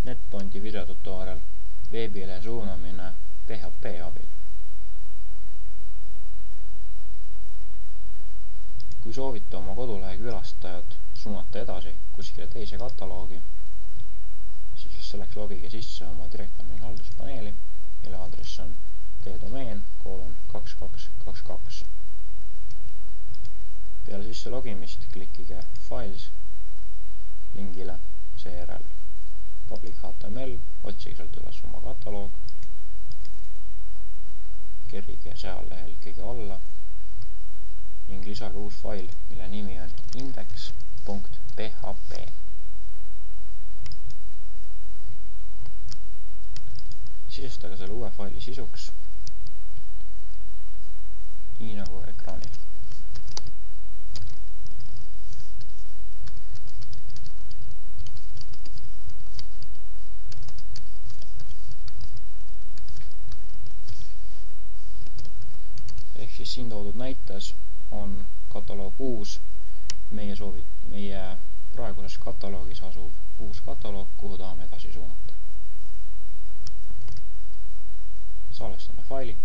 NetPointi videotutorial veebile suunamine PHP abil. Kui soovite oma kodulehe külastajad suunata edasi kuskile teise kataloogi, siis selleks logige sisse oma direktooni halduspaneeli, mille aadress on tdomeen:2222. Peale sisse logimist klikige Files lingile, seejärel public HTML, otsige sealt üles oma kataloog, kerige seal lehel kõige alla ning lisage uus fail, mille nimi on index.php. Sisestage selle uue faili sisuks, nii nagu ekraanil. Ehk siis siin toodud näites on kataloog uus, meie praeguses kataloogis asub uus kataloog, kuhu tahame edasi suunata. Salvestame faili.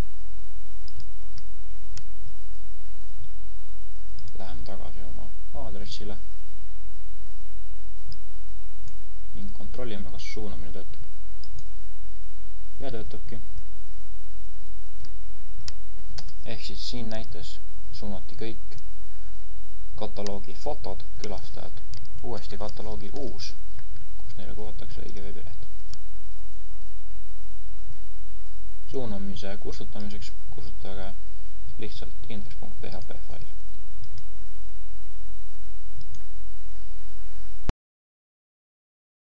Läheme tagasi oma aadressile ning kontrollime, kas suunamine töötab. Ja töötabki. Ehk siis siin näites suunati kõik kataloogi fotod külastajad uuesti kataloogi uus, kus neile kuvatakse õige veebileht. Suunamise kustutamiseks kustutage lihtsalt index.php fail.